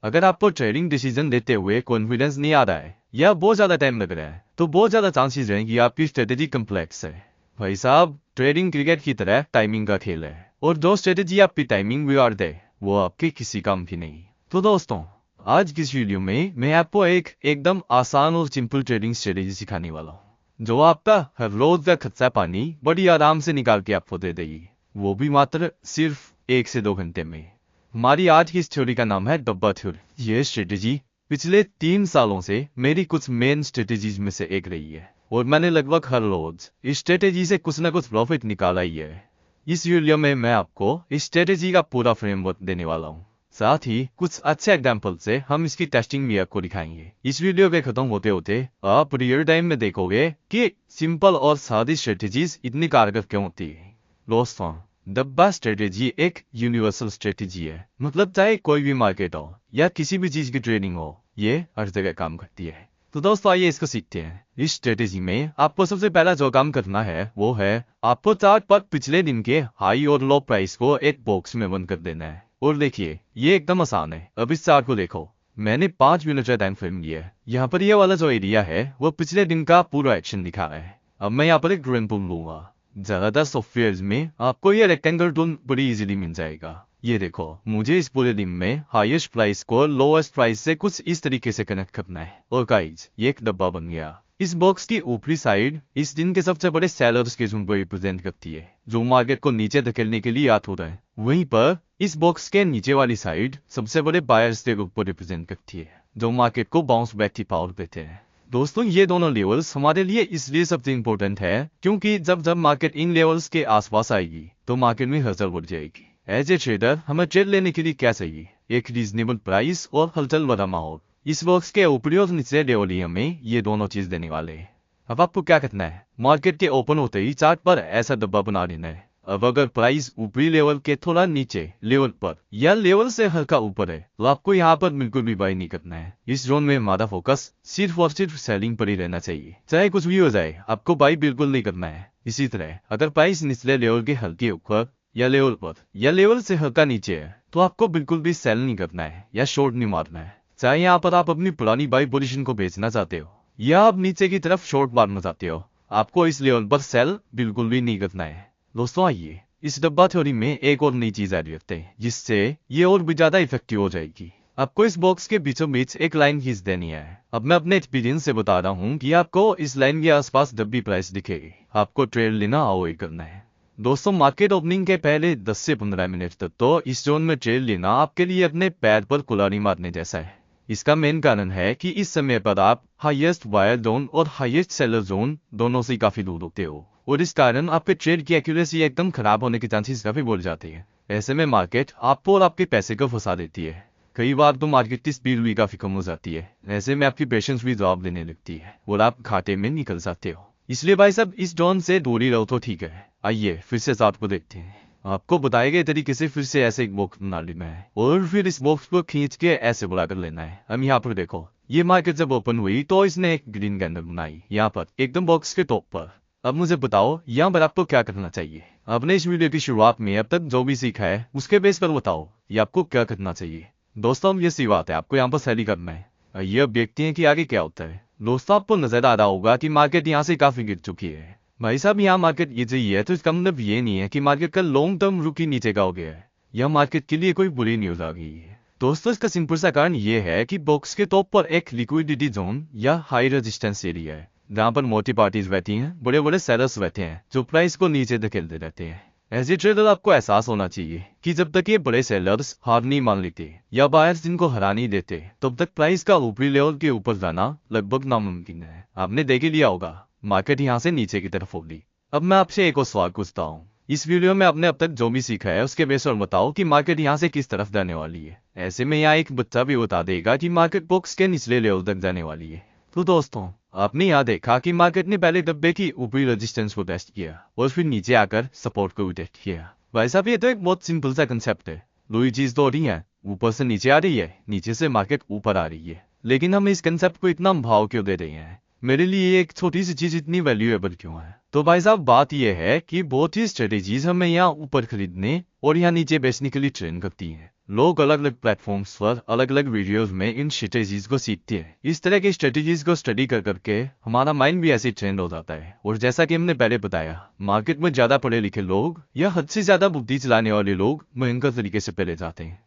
अगर आपको trading decision लेते हुए कॉन्फिडेंस नहीं आ रहा है या बहुत ज्यादा टाइम लग रहा है तो बहुत ज्यादा चांसेस हैं कि आपकी स्ट्रेटेजी कम्प्लेक्स है। भाई साहब, ट्रेडिंग क्रिकेट की तरह टाइमिंग का खेल है और जो स्ट्रेटेजी आपकी टाइमिंग बिगाड़ दे वो आपके किसी काम की नहीं। तो दोस्तों, आज की इस वीडियो में मैं आपको एक एकदम आसान और सिंपल ट्रेडिंग स्ट्रेटेजी सिखाने वाला हूँ जो आपका हर रोज का कच्चा पानी बड़ी आराम से निकाल के आपको दे देगी, वो भी मात्र सिर्फ 1 से 2 घंटे में। हमारी आज की इस थ्योरी का नाम है डब्बा थ्योरी। ये स्ट्रेटेजी पिछले 3 सालों से मेरी कुछ मेन स्ट्रेटेजीज में से एक रही है और मैंने लगभग हर रोज इस स्ट्रेटेजी से कुछ ना कुछ प्रॉफिट निकाला ही है। इस वीडियो में मैं आपको इस स्ट्रेटेजी का पूरा फ्रेमवर्क देने वाला हूँ, साथ ही कुछ अच्छे एग्जाम्पल से हम इसकी टेस्टिंग भी आपको दिखाएंगे। इस वीडियो के खत्म होते होते आप रियल टाइम में देखोगे कि सिंपल और सादी स्ट्रेटेजीज इतनी कारगर क्यों होती है। दोस्तों, डब्बा स्ट्रेटेजी एक यूनिवर्सल स्ट्रेटेजी है, मतलब चाहे कोई भी मार्केट हो या किसी भी चीज की ट्रेडिंग हो, ये हर जगह काम करती है। तो दोस्तों, आइए इसको सीखते हैं। इस स्ट्रेटेजी में आपको सबसे पहला जो काम करना है वो है आपको चार्ट पर पिछले दिन के हाई और लो प्राइस को एक बॉक्स में बंद कर देना है। और देखिए, ये एकदम आसान है। अब इस चार्ट को देखो, मैंने 5 मिनट का टाइम फ्रेम लिया है। यहाँ पर ये वाला जो एरिया है वो पिछले दिन का पूरा एक्शन दिखा रहा है। अब मैं यहाँ पर एक ड्रेन टूल लूंगा। ज्यादातर सॉफ्टवेयर में आपको ये रेक्टेंगल टूल बड़ी इजीली मिल जाएगा। ये देखो, मुझे इस पूरे दिन में हाईएस्ट प्राइस को लोएस्ट प्राइस से कुछ इस तरीके से कनेक्ट करना है। और गाइज, ये एक डब्बा बन गया। इस बॉक्स की ऊपरी साइड इस दिन के सबसे बड़े सेलर्स के झुंड को रिप्रेजेंट करती है जो मार्केट को नीचे धकेलने के लिए याद हो रहे हैं। वहीं पर इस बॉक्स के नीचे वाली साइड सबसे बड़े बायर्स के ग्रुप को रिप्रेजेंट करती है जो मार्केट को बाउंस बैक की पावर देते हैं। दोस्तों, ये दोनों लेवल्स हमारे लिए इसलिए सबसे इंपॉर्टेंट है क्योंकि जब मार्केट इन लेवल्स के आसपास आएगी तो मार्केट में हलचल बढ़ जाएगी। एज ए ट्रेडर हमें ट्रेड लेने के लिए क्या चाहिए? एक रीजनेबल प्राइस और हलचल भरा माहौल। इस बॉक्स के ऊपरी और निचले लेवल हमें ये दोनों चीज देने वाले हैं। अब आपको क्या करना है? मार्केट के ओपन होते ही चार्ट पर ऐसा डब्बा बना देना है। अब अगर प्राइस ऊपरी लेवल के थोड़ा नीचे लेवल पर या लेवल से हल्का ऊपर है तो आपको यहाँ पर बिल्कुल भी बाई नहीं करना है। इस जोन में हमारा फोकस सिर्फ और सिर्फ सेलिंग पर ही रहना चाहिए, चाहे कुछ भी हो जाए। आपको बाई बिल्कुल नहीं करना है। इसी तरह अगर प्राइस निचले लेवल के हल्के ऊपर या लेवल पर या लेवल से हल्का नीचे है तो आपको बिल्कुल भी सेल नहीं करना है या शॉर्ट नहीं मारना है। चाहे यहाँ पर आप अपनी पुरानी बाई पोजीशन को बेचना चाहते हो या आप नीचे की तरफ शॉर्ट मारना चाहते हो, आपको इस लेवल पर सेल बिल्कुल भी नहीं करना है। दोस्तों, आइए इस डब्बा थ्योरी में एक और नई चीज ऐड करते हैं जिससे ये और भी ज्यादा इफेक्टिव हो जाएगी। आपको इस बॉक्स के बीचों बीच एक लाइन खींच देनी है। अब मैं अपने एक्सपीरियंस से बता रहा हूँ कि आपको इस लाइन के आसपास जब भी प्राइस दिखेगी आपको ट्रेड लेना अवॉइड करना है। दोस्तों, मार्केट ओपनिंग के पहले 10 से 15 मिनट तक तो इस जोन में ट्रेड लेना आपके लिए अपने पैर पर कुल्हाड़ी मारने जैसा है। इसका मेन कारण है कि इस समय पर आप हाईएस्ट बायर जोन और हाईएस्ट सेलर जोन दोनों से काफी दूर होते हो और इस कारण आपके ट्रेड की एक्यूरेसी एकदम खराब होने के चांसेस काफी बढ़ जाते हैं। ऐसे में मार्केट आपको और आपके पैसे को फंसा देती है। कई बार तो मार्केट की स्पीड भी काफी कम हो जाती है। ऐसे में आपकी पेशेंस भी जवाब देने लगती है और आप घाटे में निकल जाते हो। इसलिए भाई साहब, इस जोन से दूरी रहो तो ठीक है। आइए फिर से चार्ट को देखते हैं। आपको बताए गए तरीके से फिर से ऐसे एक बॉक्स बना लेना है और फिर इस बॉक्स को खींच के ऐसे बड़ा कर लेना है। हम यहाँ पर देखो, ये मार्केट जब ओपन हुई तो इसने एक ग्रीन कैंडल बनाई यहाँ पर एकदम बॉक्स के टॉप पर। अब मुझे बताओ यहाँ पर आपको क्या करना चाहिए? आपने इस वीडियो की शुरुआत में अब तक जो भी सीखा है उसके बेस पर बताओ ये आपको क्या करना चाहिए। दोस्तों, ये सी बात है, आपको यहाँ पर सेल करना है। ये अब देखते हैं कि आगे क्या होता है। दोस्तों, आपको नजर आ रहा होगा कि मार्केट यहाँ से काफी गिर चुकी है। भाई साहब, यहाँ मार्केट ये चाहिए है तो इसका मतलब ये नहीं है कि मार्केट का लॉन्ग टर्म रुकी नीचे का हो गया है। यह मार्केट के लिए कोई बुरी न्यूज आ गई है। दोस्तों, इसका सिंपल सा कारण ये है कि बॉक्स के टॉप पर एक लिक्विडिटी जोन या हाई रेजिस्टेंस एरिया है जहाँ पर मोटी पार्टीज बैठी हैं, बड़े बड़े सेलर्स बैठे हैं जो प्राइस को नीचे धकेलते रहते हैं। एज ए ट्रेडर आपको एहसास होना चाहिए कि जब तक ये बड़े सेलर्स हार नहीं मान लेते या बायर्स जिनको हरा नहीं देते तब तक प्राइस का ऊपरी लेवल के ऊपर जाना लगभग नामुमकिन है। आपने देख ही लिया होगा, मार्केट यहाँ से नीचे की तरफ होगी। अब मैं आपसे एक और सवाल पूछता हूँ। इस वीडियो में आपने अब तक जो भी सीखा है उसके बेस पर बताओ कि मार्केट यहाँ से किस तरफ जाने वाली है। ऐसे में यहाँ एक बच्चा भी बता देगा कि मार्केट बॉक्स के निचले लेवल तक जाने वाली है। तो दोस्तों, आपने यहाँ देखा कि मार्केट ने पहले डब्बे की ऊपरी रेजिस्टेंस को टेस्ट किया और फिर नीचे आकर सपोर्ट को भी टेस्ट किया। भाई साहब, ये तो एक बहुत सिंपल सा कंसेप्ट है। दो ही चीज तो हो रही है, ऊपर से नीचे आ रही है, नीचे से मार्केट ऊपर आ रही है। लेकिन हम इस कंसेप्ट को इतना भाव क्यों दे रहे हैं? मेरे लिए एक छोटी सी चीज इतनी वैल्यूएबल क्यों है? तो भाई साहब, बात यह है कि बहुत ही स्ट्रेटेजीज हमें यहाँ ऊपर खरीदने और यहाँ नीचे बेचने के लिए ट्रेन करती हैं। लोग अलग अलग प्लेटफॉर्म्स पर अलग अलग वीडियोस में इन स्ट्रेटेजीज को सीखते हैं। इस तरह की स्ट्रेटेजीज को स्टडी कर करके हमारा माइंड भी ऐसे ट्रेंड हो जाता है। और जैसा कि हमने पहले बताया, मार्केट में ज़्यादा पढ़े लिखे लोग या हद से ज़्यादा बुद्धि चलाने वाले लोग भयंकर तरीके से पहले जाते हैं।